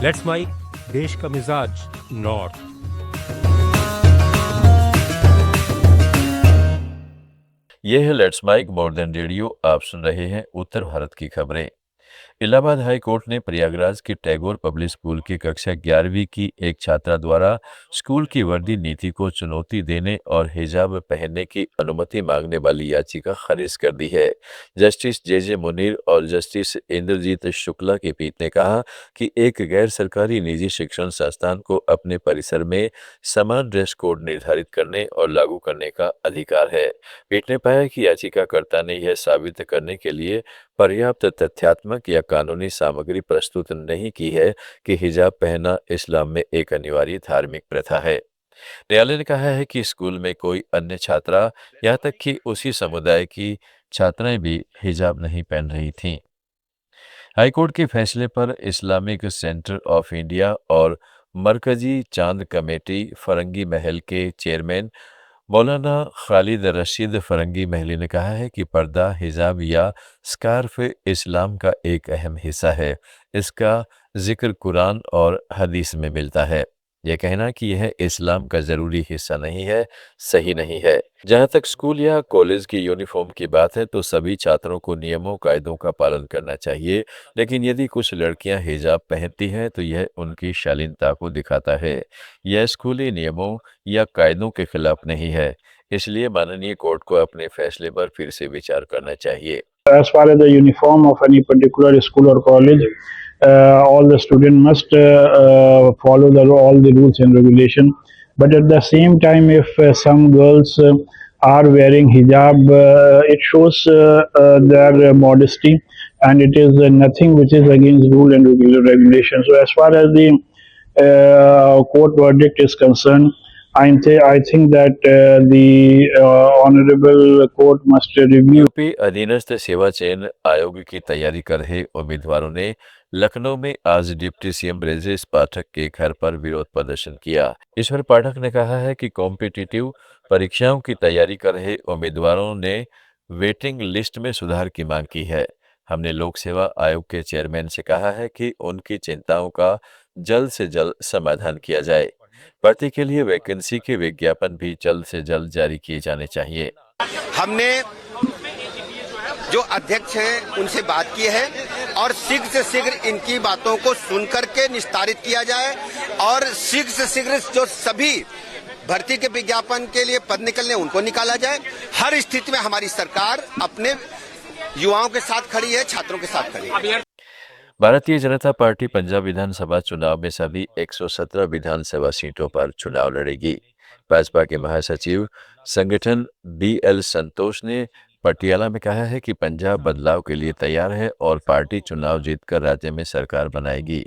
Let's mic देश का मिजाज नॉर्थ। ये है let's mic more than radio. आप सुन रहे हैं उत्तर भारत की खबरें। इलाहाबाद हाई कोर्ट ने प्रयागराज की टैगोर पब्लिक स्कूल की कक्षा 11वीं की एक छात्रा द्वारा स्कूल की वर्दी नीति को चुनौती देने और हिजाब पहनने की अनुमति मांगने वाली याचिका खारिज कर दी है। जस्टिस जे मुनीर और जस्टिस इंद्रजीत शुक्ला की पीठ ने कहा कि एक गैर सरकारी निजी शिक्षण संस्थान को अपने परिसर में समान ड्रेस कोड निर्धारित करने और लागू करने का अधिकार है। पीठ ने पाया कि याचिकाकर्ता ने यह साबित करने के लिए पर्याप्त तथ्यात्मक या कानूनी सामग्री प्रस्तुत नहीं की है कि हिजाब पहनना इस्लाम में एक अनिवार्य धार्मिक प्रथा है। न्यायालय ने कहा है कि स्कूल में कोई अन्य छात्रा, यहाँ तक कि उसी समुदाय की छात्राएं भी हिजाब नहीं पहन रही थीं। हाईकोर्ट के फैसले पर इस्लामिक सेंटर ऑफ इंडिया और मरकजी चांद कमेटी फरंगी महल के चेयरमैन मौलाना खालिद रशीद फरंगी महली ने कहा है कि पर्दा, हिजाब या स्कार्फ इस्लाम का एक अहम हिस्सा है। इसका जिक्र कुरान और हदीस में मिलता है। यह कहना कि यह इस्लाम का ज़रूरी हिस्सा नहीं है, सही नहीं है। जहाँ तक स्कूल या कॉलेज की यूनिफॉर्म की बात है तो सभी छात्रों को नियमों कायदों का पालन करना चाहिए, लेकिन यदि कुछ लड़कियां हिजाब पहनती हैं तो यह उनकी शालीनता को दिखाता है। यह स्कूली नियमों या कायदों के खिलाफ नहीं है, इसलिए माननीय कोर्ट को अपने फैसले पर फिर से विचार करना चाहिए। As far as the uniform of any particular school or college, all the student must follow all the rules and regulation. But at the same time, if some girls are wearing hijab, it shows their modesty, and it is nothing which is against rule and regulation. So, as far as the court verdict is concerned, I think that the honorable court must review. UP अधीनस्थ सेवा चयन आयोग की तैयारी कर रहे उम्मीदवारों ने लखनऊ में आज डिप्टी सीएम ब्रजेश पाठक के घर पर विरोध प्रदर्शन किया। ईश्वर पाठक ने कहा है कि कॉम्पिटिटिव परीक्षाओं की तैयारी कर रहे उम्मीदवारों ने वेटिंग लिस्ट में सुधार की मांग की है। हमने लोक सेवा आयोग के चेयरमैन से कहा है कि उनकी चिंताओं का जल्द से जल्द समाधान किया जाए। भर्ती के लिए वैकेंसी के विज्ञापन भी जल्द से जल्द जारी किए जाने चाहिए। हमने जो अध्यक्ष हैं उनसे बात की है और शीघ्र से शीघ्र इनकी बातों को सुनकर के निस्तारित किया जाए और शीघ्र से शीघ्र जो सभी भर्ती के विज्ञापन के लिए पद निकलने उनको निकाला जाए। हर स्थिति में हमारी सरकार अपने युवाओं के साथ खड़ी है, छात्रों के साथ खड़ी है। भारतीय जनता पार्टी पंजाब विधानसभा चुनाव में सभी 117 विधानसभा सीटों पर चुनाव लड़ेगी। भाजपा के महासचिव संगठन BL संतोष ने पटियाला में कहा है कि पंजाब बदलाव के लिए तैयार है और पार्टी चुनाव जीतकर राज्य में सरकार बनाएगी।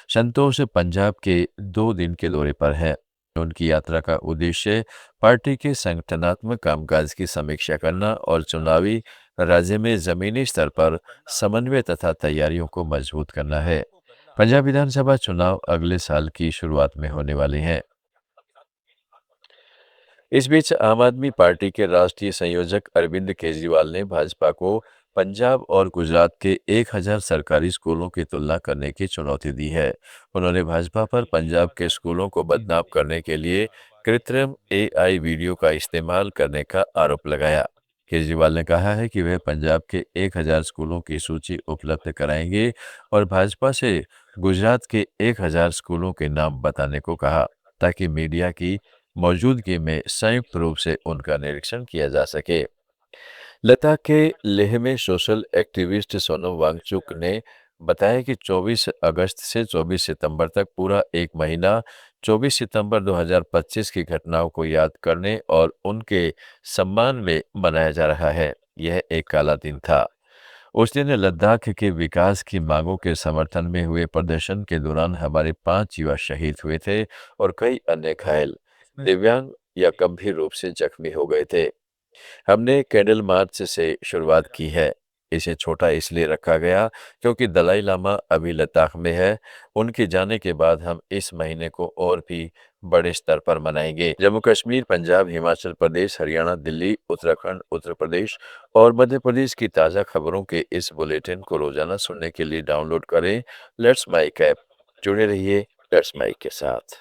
संतोष पंजाब के 2 दिन के दौरे पर हैं। उनकी यात्रा का उद्देश्य पार्टी के संगठनात्मक कामकाज की समीक्षा करना और चुनावी राज्य में जमीनी स्तर पर समन्वय तथा तैयारियों को मजबूत करना है। पंजाब विधानसभा चुनाव अगले साल की शुरुआत में होने वाले हैं। इस बीच आम आदमी पार्टी के राष्ट्रीय संयोजक अरविंद केजरीवाल ने भाजपा को पंजाब और गुजरात के 1000 सरकारी स्कूलों की तुलना करने की चुनौती दी है। उन्होंने भाजपा पर पंजाब के स्कूलों को बदनाम करने के लिए कृत्रिम AI वीडियो का इस्तेमाल करने का आरोप लगाया। केजरीवाल ने कहा है कि वे पंजाब के 1000 स्कूलों की सूची उपलब्ध कराएंगे और भाजपा से गुजरात के 1000 स्कूलों के नाम बताने को कहा, ताकि मीडिया की मौजूदगी में संयुक्त रूप से उनका निरीक्षण किया जा सके। लद्दाख के लेह में सोशल एक्टिविस्ट सोनम वांगचुक ने बताया कि 24 अगस्त से 24 सितंबर तक पूरा एक महीना 24 सितंबर 2025 की घटनाओं को याद करने और उनके सम्मान में मनाया जा रहा है। यह एक काला दिन था। उस दिन लद्दाख के विकास की मांगों के समर्थन में हुए प्रदर्शन के दौरान हमारे 5 युवा शहीद हुए थे और कई अन्य घायल, दिव्यांग या गंभीर रूप से जख्मी हो गए थे। हमने कैंडल मार्च से शुरुआत की है। इसे छोटा इसलिए रखा गया क्योंकि दलाई लामा अभी लद्दाख में है। उनके जाने के बाद हम इस महीने को और भी बड़े स्तर पर मनाएंगे। जम्मू कश्मीर, पंजाब, हिमाचल प्रदेश, हरियाणा, दिल्ली, उत्तराखंड, उत्तर प्रदेश और मध्य प्रदेश की ताज़ा खबरों के इस बुलेटिन को रोजाना सुनने के लिए डाउनलोड करें लेट्स माइक ऐप। जुड़े रहिए लेट्स माइक के साथ।